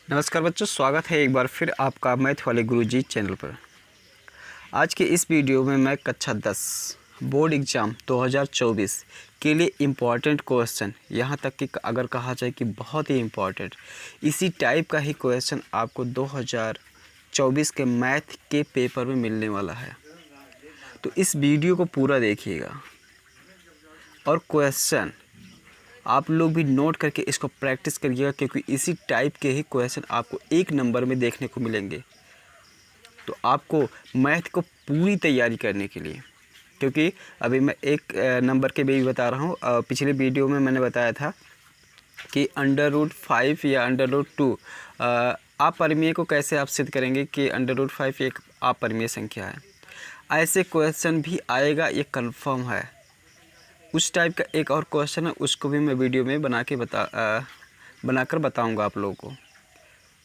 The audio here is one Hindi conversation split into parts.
नमस्कार बच्चों, स्वागत है एक बार फिर आपका मैथ वाले गुरुजी चैनल पर। आज के इस वीडियो में मैं कक्षा 10 बोर्ड एग्ज़ाम 2024 के लिए इम्पॉर्टेंट क्वेश्चन, यहाँ तक कि अगर कहा जाए कि बहुत ही इम्पॉर्टेंट इसी टाइप का ही क्वेश्चन आपको 2024 के मैथ के पेपर में मिलने वाला है। तो इस वीडियो को पूरा देखिएगा और क्वेश्चन आप लोग भी नोट करके इसको प्रैक्टिस करिएगा, क्योंकि इसी टाइप के ही क्वेश्चन आपको एक नंबर में देखने को मिलेंगे। तो आपको मैथ को पूरी तैयारी करने के लिए, क्योंकि अभी मैं एक नंबर के भी बता रहा हूँ। पिछले वीडियो में मैंने बताया था कि √5 या √2 अपरिमेय को कैसे आप सिद्ध करेंगे कि √5 एक अपरिमेय संख्या है। ऐसे क्वेश्चन भी आएगा, ये कंफर्म है। उस टाइप का एक और क्वेश्चन है, उसको भी मैं वीडियो में बनाकर बताऊंगा आप लोगों को।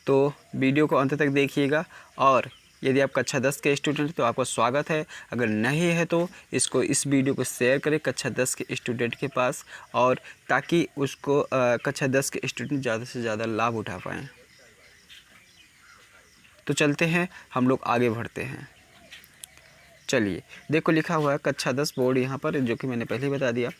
तो वीडियो को अंत तक देखिएगा। और यदि आप कक्षा 10 के स्टूडेंट हैं तो आपका स्वागत है, अगर नहीं है तो इस वीडियो को शेयर करें कक्षा 10 के स्टूडेंट के पास, और ताकि उसको कक्षा 10 के स्टूडेंट ज़्यादा से ज़्यादा लाभ उठा पाएँ। तो चलते हैं, हम लोग आगे बढ़ते हैं। चलिए देखो, लिखा हुआ है कक्षा 10 बोर्ड यहाँ पर, जो कि मैंने पहले ही बता दिया।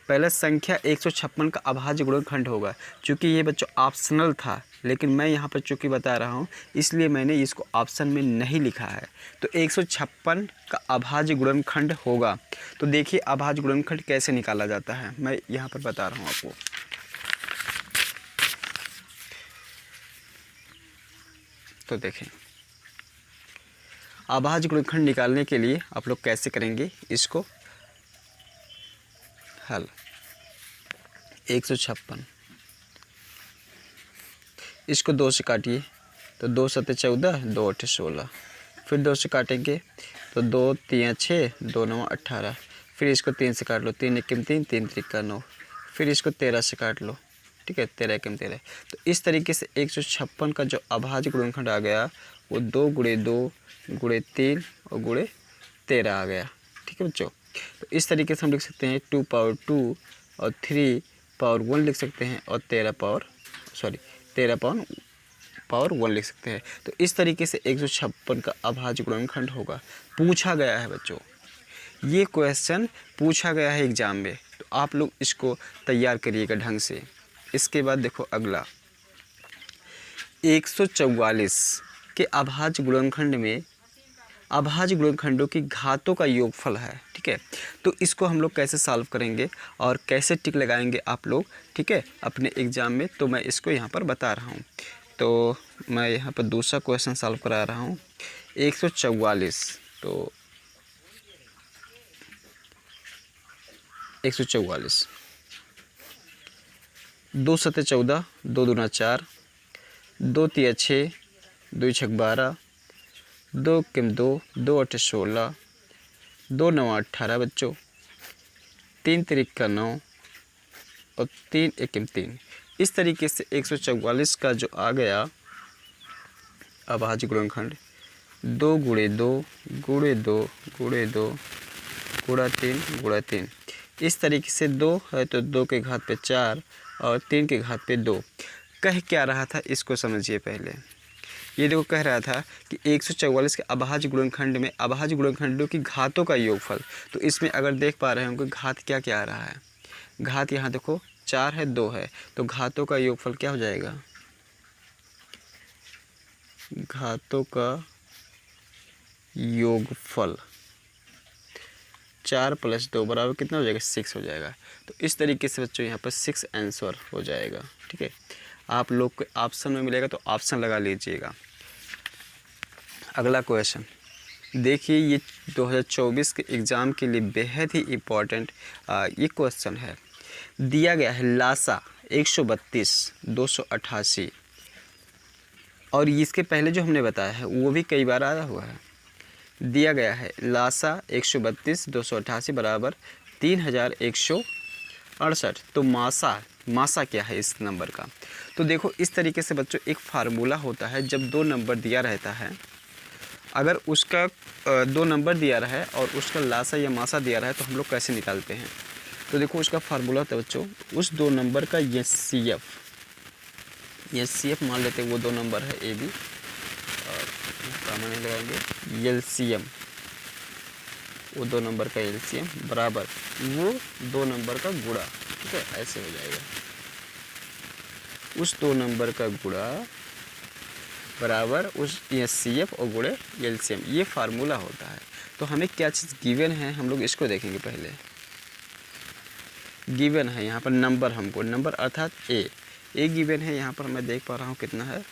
पहला संख्या 156 का अभाज्य गुणनखंड होगा। चूँकि ये बच्चों ऑप्शनल था, लेकिन मैं यहाँ पर चूँकि बता रहा हूँ इसलिए मैंने इसको ऑप्शन में नहीं लिखा है। तो 156 का अभाज्य गुणनखंड होगा। तो देखिए अभाज्य गुणनखंड कैसे निकाला जाता है, मैं यहाँ पर बता रहा हूँ आपको। तो देखें, अभाज्य गुणनखंड निकालने के लिए आप लोग कैसे करेंगे इसको हल। 156 इसको 2 से काटिए, तो 2 7 14, 2 8 16। फिर 2 से काटेंगे तो 2 3 6, 2 9 18। फिर इसको 3 से काट लो, 3 1 3, 3 3 9। फिर इसको 13 से काट लो, ठीक है, 13 1 13। तो इस तरीके से 156 का जो अभाज्य गुणनखंड आ गया वो 2 × 2 × 3 और × 13 आ गया। ठीक है बच्चों, तो इस तरीके से हम लिख सकते हैं 2 पावर 2 और 3 पावर 1 लिख सकते हैं, और 13 पावर 1 लिख सकते हैं। तो इस तरीके से 156 का अभाज्य गुणनखंड होगा। पूछा गया है बच्चों, ये क्वेश्चन पूछा गया है एग्जाम में, तो आप लोग इसको तैयार करिएगा ढंग से। इसके बाद देखो अगला 144 के अभाज्य गुणनखंड में अभाज्य गुणनखंडों की घातों का योगफल है। ठीक है, तो इसको हम लोग कैसे सॉल्व करेंगे और कैसे टिक लगाएंगे आप लोग, ठीक है, अपने एग्ज़ाम में, तो मैं इसको यहाँ पर बता रहा हूँ। तो मैं यहाँ पर दूसरा क्वेश्चन सॉल्व करा रहा हूँ। 144, तो 144 2 7 14, 2 दूना 4, 2 3 6, 2 6 12, 2 1 2, 2 8 16, 2 9 18 बच्चों, 3 3 9 और 3 1 3। इस तरीके से 144 का जो आ गया अभाज्य गुणनखंड 2 × 2 × 2 × 2 × 3 × 3। इस तरीके से 2 है तो 2 के घात पे 4 और 3 के घात पे 2। कह क्या रहा था इसको समझिए पहले। ये देखो कह रहा था कि 144 के अभाज्य गुणनखंड में अभाज्य गुणनखंडों की घातों का योगफल। तो इसमें अगर देख पा रहे होंगे घात क्या क्या आ रहा है। घात यहाँ देखो 4 है, 2 है, तो घातों का योगफल क्या हो जाएगा? घातों का योगफल 4 + 2 बराबर कितना हो जाएगा? 6 हो जाएगा। तो इस तरीके से बच्चों यहाँ पर 6 आंसर हो जाएगा। ठीक है, आप लोग को ऑप्शन में मिलेगा तो ऑप्शन लगा लीजिएगा। अगला क्वेश्चन देखिए, ये 2024 के एग्ज़ाम के लिए बेहद ही इम्पोर्टेंट ये क्वेश्चन है। दिया गया है लासा 132 288, और इसके पहले जो हमने बताया है वो भी कई बार आया हुआ है। दिया गया है लासा 132 288 बराबर 3168। तो मासा क्या है इस नंबर का? तो देखो इस तरीके से बच्चों एक फार्मूला होता है, जब 2 नंबर दिया रहता है, अगर उसका 2 नंबर दिया रहा है और उसका लासा या मासा दिया रहा है, तो हम लोग कैसे निकालते हैं? तो देखो उसका फार्मूला होता है बच्चों, उस 2 नंबर का ये CF HCF मान लेते हैं वो 2 नंबर है AB, और सामने लगाएंगे LCM, वो 2 नंबर का LCM बराबर वो 2 नंबर का गुणा, ठीक है, ऐसे हो जाएगा। उस 2 नंबर का गुणा बराबर उस HCF और गुणे LCM, ये फार्मूला होता है। तो हमें क्या चीज़ गिवन है, हम लोग इसको देखेंगे। पहले गिवन है यहाँ पर नंबर, हमको नंबर अर्थात ए गिवन है। यहाँ पर मैं देख पा रहा हूँ कितना है,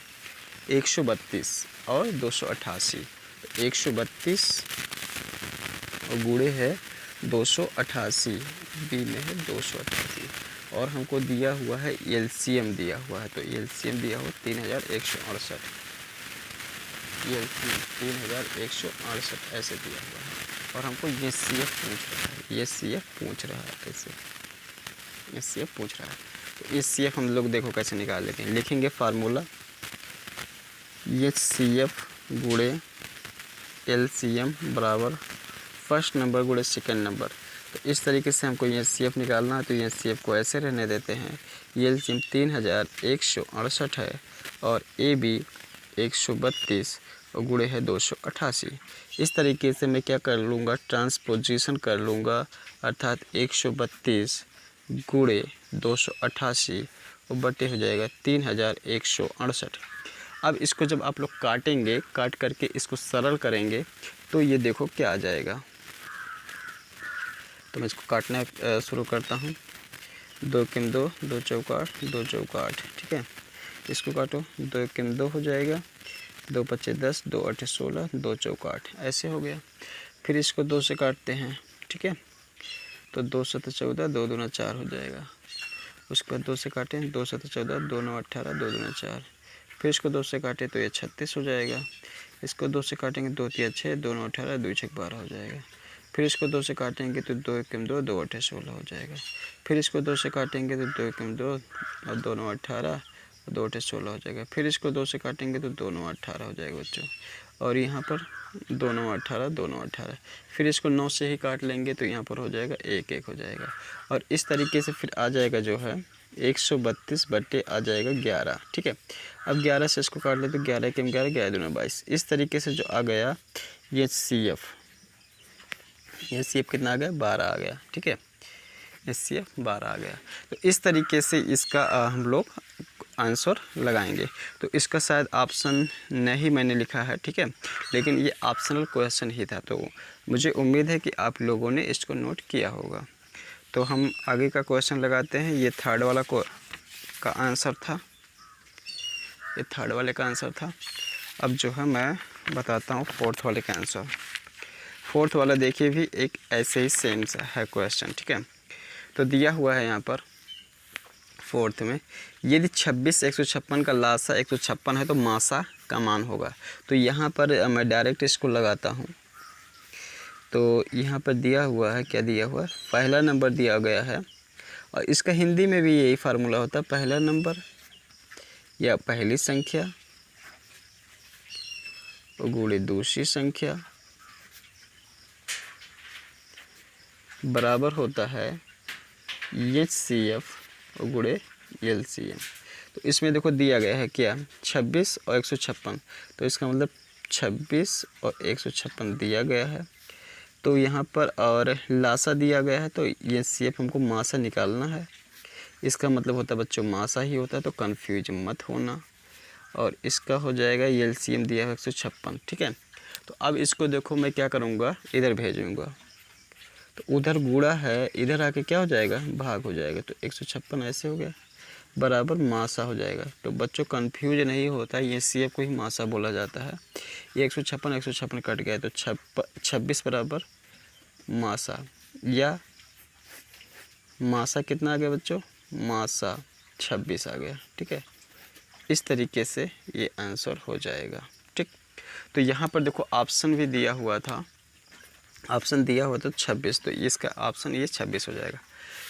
132 और 288। 132 और गुणे है 288, बी में है 288, और हमको दिया हुआ है LCM दिया हुआ है। तो LCM दिया हुआ 3168, LCM 3168 ऐसे दिया हुआ है। और हमको HCF पूछ रहा है, HCF पूछ रहा है, ऐसे HCF पूछ रहा है। तो HCF हम लोग देखो कैसे निकाल लेते हैं। लिखेंगे फार्मूला HCF गुणे LCM बराबर फर्स्ट नंबर गुणे सेकेंड नंबर। तो इस तरीके से हमको HCF निकालना है। तो HCF को ऐसे रहने देते हैं। LCM 3168 है और AB 132 और गुणे है 288। इस तरीके से मैं क्या कर लूँगा, ट्रांसपोजिशन कर लूँगा, अर्थात 132 गुणे 288 और बटे हो जाएगा 3168। अब इसको जब आप लोग काटेंगे, काट करके इसको सरल करेंगे तो ये देखो क्या आ जाएगा। तो मैं इसको काटना शुरू करता हूँ। 2 किम 2, 2 चौका 8, 2 चौका 8, ठीक है। इसको काटो, 2 किम 2 हो जाएगा, 2 पच्चे 10, 2 आठे 16, 2 चौका 8, ऐसे हो गया। फिर इसको 2 से काटते हैं, ठीक है। तो 2 सत 14, 2 दूना 4 हो जाएगा। उसके बाद 2 से काटें, 2 सत 14, 2 9 18, 2 दूना 4। फिर इसको 2 से काटें तो ये 36 हो जाएगा। इसको 2 से काटेंगे, 2 तिया 6, 2 9 18, 2 छक 12 हो जाएगा। फिर इसको 2 से काटेंगे तो 2 एकम 2, 2 आठे 16 हो जाएगा। फिर इसको 2 से काटेंगे तो 2 एकम 2 और 2 9 18 और 2 आठे 16 हो जाएगा। फिर इसको 2 से काटेंगे तो 2 9 18 हो जाएगा बच्चों। और यहाँ पर 2 9 18, 2 9 18। फिर इसको 9 से ही काट लेंगे तो यहाँ पर हो जाएगा 1 1 हो जाएगा। और इस तरीके से फिर आ जाएगा जो है 132 बटे आ जाएगा 11, ठीक है। अब 11 से इसको काट ले तो 11 एकम 11, 11 दूना 22। इस तरीके से जो आ गया ये CF कितना आ गया, 12 आ गया, ठीक है। HCF 12 आ गया। तो इस तरीके से इसका हम लोग आंसर लगाएंगे। तो इसका शायद ऑप्शन नहीं मैंने लिखा है, ठीक है, लेकिन ये ऑप्शनल क्वेश्चन ही था। तो मुझे उम्मीद है कि आप लोगों ने इसको नोट किया होगा। तो हम आगे का क्वेश्चन लगाते हैं। ये थर्ड वाला का आंसर था, ये थर्ड वाले का आंसर था। अब जो है मैं बताता हूँ फोर्थ वाले का आंसर। फोर्थ वाला देखिए भी एक ऐसे ही सेम है क्वेश्चन, ठीक है। तो दिया हुआ है यहाँ पर फोर्थ में, यदि 26 156 का लासा 156 है तो मासा का मान होगा। तो यहाँ पर मैं डायरेक्ट इसको लगाता हूँ। तो यहाँ पर दिया हुआ है, क्या दिया हुआ है, पहला नंबर दिया गया है। और इसका हिंदी में भी यही फार्मूला होता है, पहला नंबर या पहली संख्या गुणे दूसरी संख्या बराबर होता है HCF गुणे LCM। तो इसमें देखो दिया गया है क्या, 26 और 156। तो इसका मतलब 26 और 156 दिया गया है। तो यहाँ पर और लासा दिया गया है। तो HCF हमको मासा निकालना है। इसका मतलब होता है बच्चों मासा ही होता है, तो कंफ्यूज मत होना। और इसका हो जाएगा LCM दिया है 156, ठीक है। तो अब इसको देखो मैं क्या करूँगा, इधर भेजूँगा। तो उधर गुणा है, इधर आके क्या हो जाएगा, भाग हो जाएगा। तो 156 ऐसे हो गया बराबर मासा हो जाएगा। तो बच्चों कंफ्यूज नहीं होता है, HCF को ही मासा बोला जाता है। ये 156 कट गया तो 26 बराबर मासा, या मासा कितना आ गया बच्चों, मासा 26 आ गया, ठीक है। इस तरीके से ये आंसर हो जाएगा, ठीक। तो यहाँ पर देखो ऑप्शन भी दिया हुआ था, ऑप्शन दिया हुआ था 26, तो इसका ऑप्शन ये 26 हो जाएगा।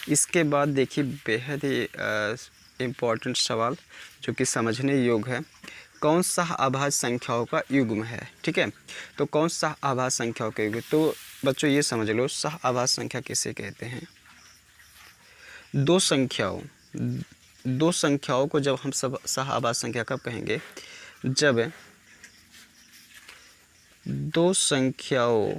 इसके बाद देखिए बेहद ही इम्पोर्टेंट सवाल जो कि समझने योग्य है, कौन सा अभाज्य संख्याओं का युग्म है, ठीक है। तो कौन सा अभाज्य संख्याओं का युग्म, तो बच्चों ये समझ लो सह अभाज्य संख्या किसे कहते हैं। दो संख्याओं दो संख्याओं को जब हम सब सह-आवाज़ संख्या कब कहेंगे, जब दो संख्याओं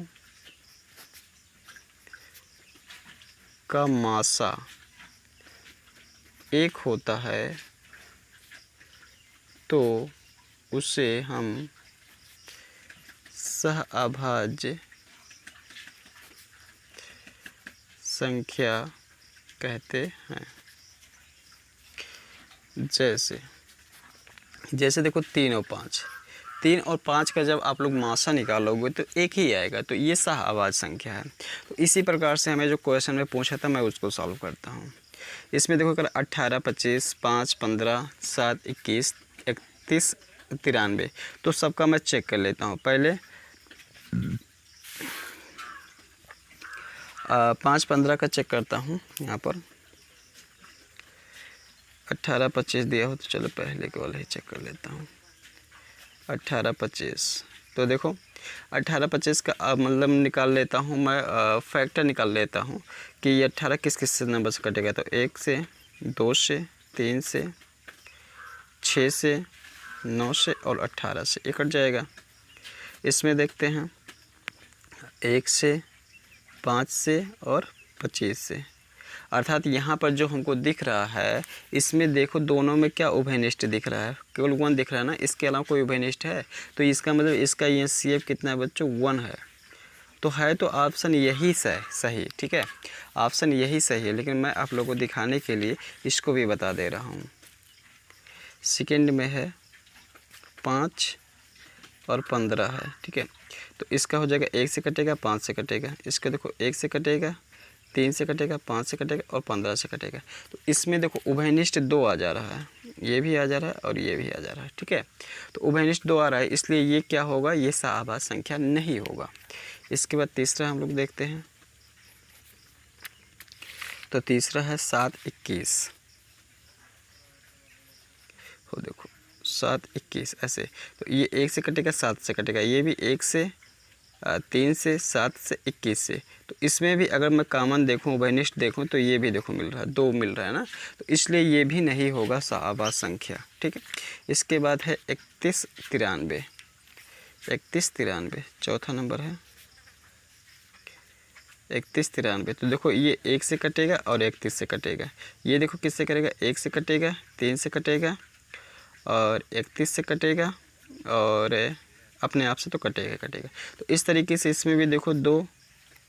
का मासा एक होता है तो उसे हम सह-अभाज्य संख्या कहते हैं। जैसे देखो 3 और 5 का जब आप लोग मासा निकालोगे तो एक ही आएगा, तो ये सह-आवाज़ संख्या है। तो इसी प्रकार से हमें जो क्वेश्चन में पूछा था मैं उसको सॉल्व करता हूँ। इसमें देखो कर 18, 25, 5, 15, 7, 21, 31, 93, तो सबका मैं चेक कर लेता हूँ। पहले 5, 15 का चेक करता हूँ। यहाँ पर 18, 25 दिया हो तो चलो पहले के वाला ही चेक कर लेता हूँ। 18, 25, तो देखो 18, 25 का मतलब निकाल लेता हूँ मैं, फैक्टर निकाल लेता हूँ कि ये 18 किस किस से नंबर से कटेगा। तो 1 से, 2 से, 3 से, 6 से, 9 से और 18 से, ये कट जाएगा। इसमें देखते हैं 1 से, 5 से और 25 से, अर्थात यहाँ पर जो हमको दिख रहा है इसमें देखो दोनों में क्या उभयनिष्ठ दिख रहा है, केवल 1 दिख रहा है ना, इसके अलावा कोई उभयनिष्ठ है। तो इसका मतलब इसका ये CF कितना है बच्चों, 1 है। तो है तो ऑप्शन यही सही, ठीक है, ऑप्शन यही सही है। लेकिन मैं आप लोगों को दिखाने के लिए इसको भी बता दे रहा हूँ। सेकेंड में है 5 और 15 है, ठीक है, तो इसका हो जाएगा 1 से कटेगा, 5 से कटेगा। इसका देखो 1 से कटेगा, 3 से कटेगा, 5 से कटेगा और 15 से कटेगा। तो इसमें देखो उभयनिष्ठ 2 आ जा रहा है, ये भी आ जा रहा है और ये भी आ जा रहा है, ठीक है। तो उभयनिष्ठ 2 आ रहा है, इसलिए ये क्या होगा, ये सह-आवाज़ संख्या नहीं होगा। इसके बाद तीसरा हम लोग देखते हैं। तो तीसरा है 7, 21, हो देखो 7, 21 ऐसे। तो ये 1 से कटेगा, 7 से कटेगा, ये भी 1 से, 3 से, 7 से, 21 से। तो इसमें भी अगर मैं कॉमन देखूं, उभयनिष्ठ देखूं, तो ये भी देखो मिल रहा है, 2 मिल रहा है ना, तो इसलिए ये भी नहीं होगा सह-आवाज़ संख्या, ठीक है। इसके बाद है 31, 93, 31, 93 चौथा नंबर है 31, 93। तो देखो ये 1 से कटेगा और 31 से कटेगा। ये देखो किससे कटेगा, 1 से कटेगा, 3 से कटेगा और 31 से कटेगा और अपने आप से तो कटेगा। तो इस तरीके से इसमें भी देखो दो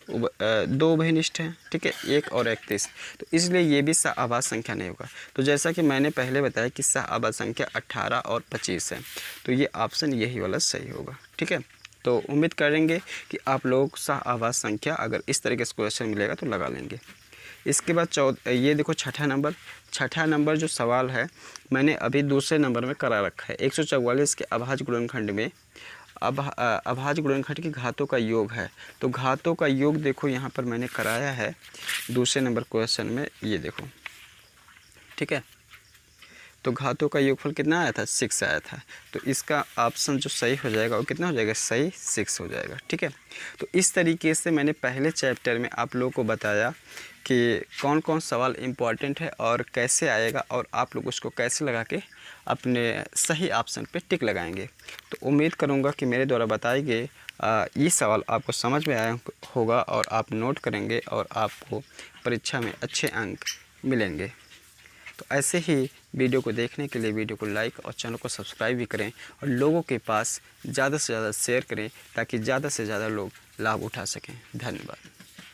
उभयनिष्ठ हैं, ठीक है, 1 और 31। तो इसलिए ये भी सह-आवाज़ संख्या नहीं होगा। तो जैसा कि मैंने पहले बताया कि सह-आवाज़ संख्या 18 और 25 है, तो ये ऑप्शन यही वाला सही होगा, ठीक है। तो उम्मीद करेंगे कि आप लोग सह-आवाज़ संख्या अगर इस तरीके से क्वेश्चन मिलेगा तो लगा लेंगे। इसके बाद ये देखो छठा नंबर जो सवाल है मैंने अभी दूसरे नंबर में करा रखा है। 144 के अभाज्य गुणनखंड में अभाज्य गुणनखंड की घातों का योग है। तो घातों का योग देखो यहाँ पर मैंने कराया है दूसरे नंबर क्वेश्चन में, ये देखो, ठीक है। तो घातों का योगफल कितना आया था, 6 आया था। तो इसका ऑप्शन जो सही हो जाएगा वो कितना हो जाएगा, सही 6 हो जाएगा, ठीक है। तो इस तरीके से मैंने पहले चैप्टर में आप लोगों को बताया कि कौन कौन सवाल इम्पॉर्टेंट है और कैसे आएगा और आप लोग उसको कैसे लगा के अपने सही ऑप्शन पे टिक लगाएंगे। तो उम्मीद करूँगा कि मेरे द्वारा बताए गए ये सवाल आपको समझ में आया होगा और आप नोट करेंगे और आपको परीक्षा में अच्छे अंक मिलेंगे। तो ऐसे ही वीडियो को देखने के लिए वीडियो को लाइक और चैनल को सब्सक्राइब भी करें और लोगों के पास ज़्यादा से ज़्यादा शेयर करें ताकि ज़्यादा से ज़्यादा लोग लाभ उठा सकें। धन्यवाद।